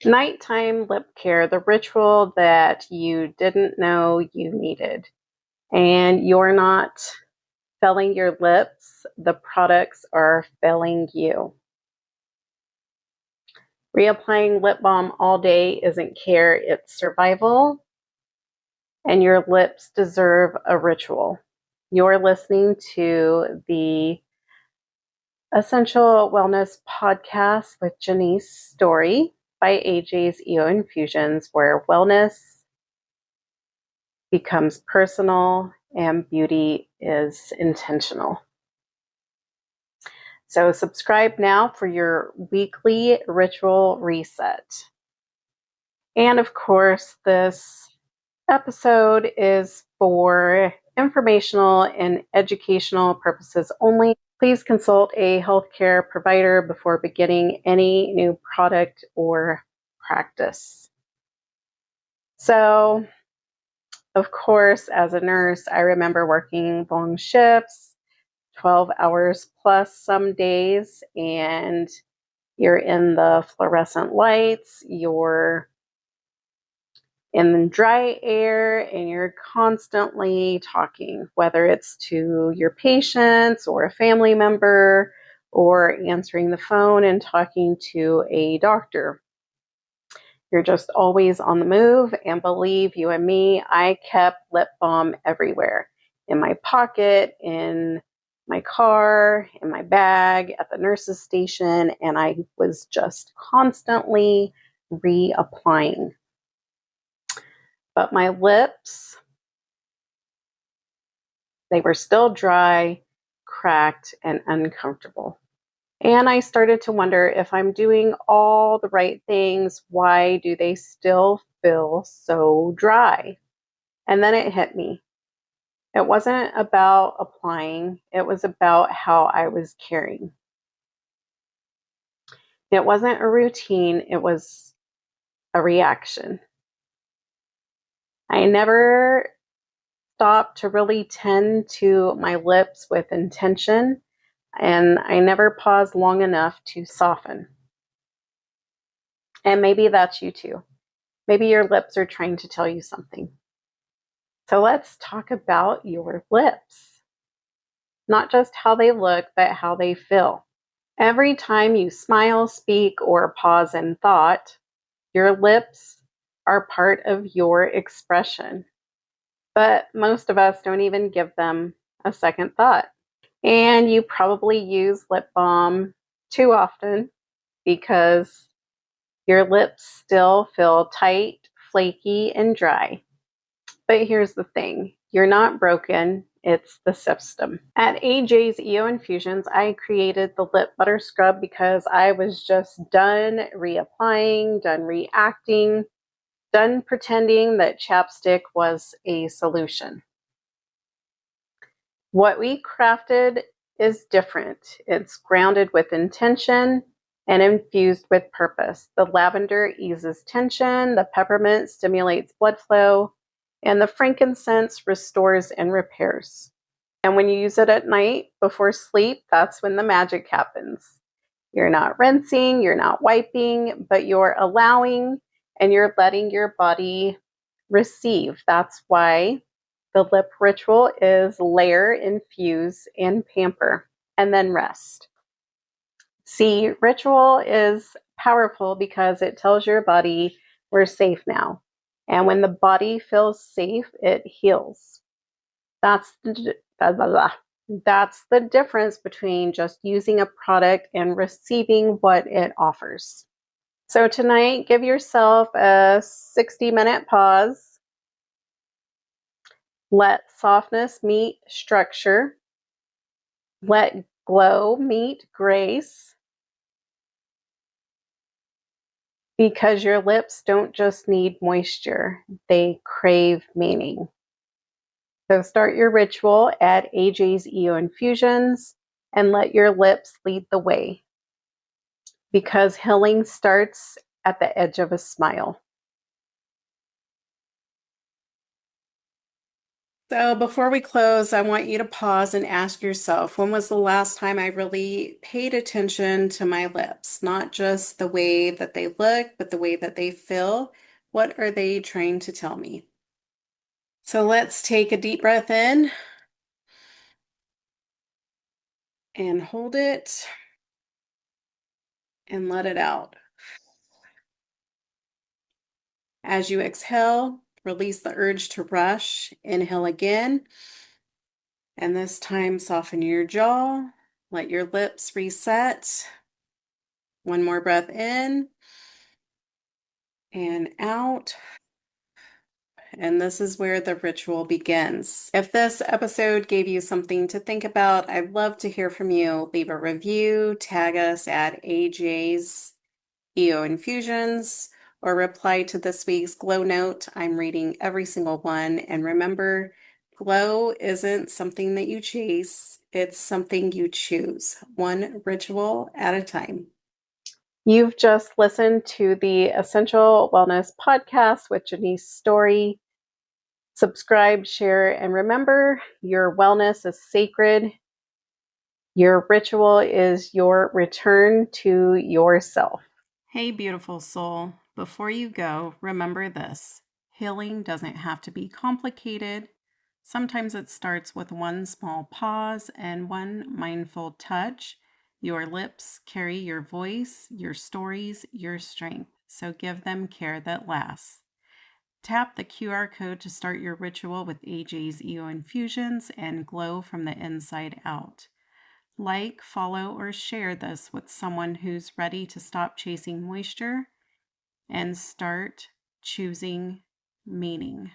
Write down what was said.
Nighttime lip care, the ritual that you didn't know you needed. And you're not filling your lips, the products are filling you. Reapplying lip balm all day isn't care, it's survival. And your lips deserve a ritual. You're listening to the Essential Wellness Podcast with Jenice Story by AJ's EO Infusions, where wellness becomes personal and beauty is intentional. So subscribe now for your weekly ritual reset. And of course, this episode is for informational and educational purposes only. Please consult a healthcare provider before beginning any new product or practice. So, of course, as a nurse, I remember working long shifts, 12 hours plus some days, and you're in the fluorescent lights, you're in the dry air, and you're constantly talking, whether it's to your patients or a family member or answering the phone and talking to a doctor. You're just always on the move, and believe you and me, I kept lip balm everywhere. In my pocket, in my car, in my bag, at the nurse's station, and I was just constantly reapplying. But my lips, they were still dry, cracked, and uncomfortable. And I started to wonder, if I'm doing all the right things, why do they still feel so dry? And then it hit me. It wasn't about applying, it was about how I was caring. It wasn't a routine, it was a reaction. I never stopped to really tend to my lips with intention, and I never paused long enough to soften. And maybe that's you too. Maybe your lips are trying to tell you something. So let's talk about your lips. Not just how they look, but how they feel. Every time you smile, speak, or pause in thought, your lips are part of your expression. But most of us don't even give them a second thought. And you probably use lip balm too often because your lips still feel tight, flaky, and dry. But here's the thing, you're not broken, it's the system. At AJ's EO Infusions, I created the lip butter scrub because I was just done reapplying, done reacting, done pretending that chapstick was a solution. What we crafted is different. It's grounded with intention and infused with purpose. The lavender eases tension, the peppermint stimulates blood flow, and the frankincense restores and repairs. And when you use it at night before sleep, that's when the magic happens. You're not rinsing, you're not wiping, but you're allowing and you're letting your body receive. That's why the lip ritual is layer, infuse, and pamper, and then rest. See, ritual is powerful because it tells your body we're safe now. And when the body feels safe, it heals. That's the difference between just using a product and receiving what it offers. So tonight, give yourself a 60-minute pause. Let softness meet structure. Let glow meet grace. Because your lips don't just need moisture, they crave meaning. So start your ritual at AJ's EO Infusions and let your lips lead the way. Because healing starts at the edge of a smile. So before we close, I want you to pause and ask yourself, when was the last time I really paid attention to my lips? Not just the way that they look, but the way that they feel. What are they trying to tell me? So let's take a deep breath in and hold it and let it out. As you exhale, release the urge to rush. Inhale again. And this time, soften your jaw. Let your lips reset. One more breath in and out. And this is where the ritual begins. If this episode gave you something to think about, I'd love to hear from you. Leave a review, tag us at AJ's EO Infusions, or reply to this week's Glow Note. I'm reading every single one. And remember, glow isn't something that you chase, it's something you choose, one ritual at a time. You've just listened to the Essential Wellness Podcast with Jenice Story. Subscribe, share, and remember, your wellness is sacred. Your ritual is your return to yourself. Hey, beautiful soul. Before you go, remember this. Healing doesn't have to be complicated. Sometimes it starts with one small pause and one mindful touch. Your lips carry your voice, your stories, your strength. So give them care that lasts. Tap the QR code to start your ritual with AJ's EO Infusions and glow from the inside out. Like, follow, or share this with someone who's ready to stop chasing moisture and start choosing meaning.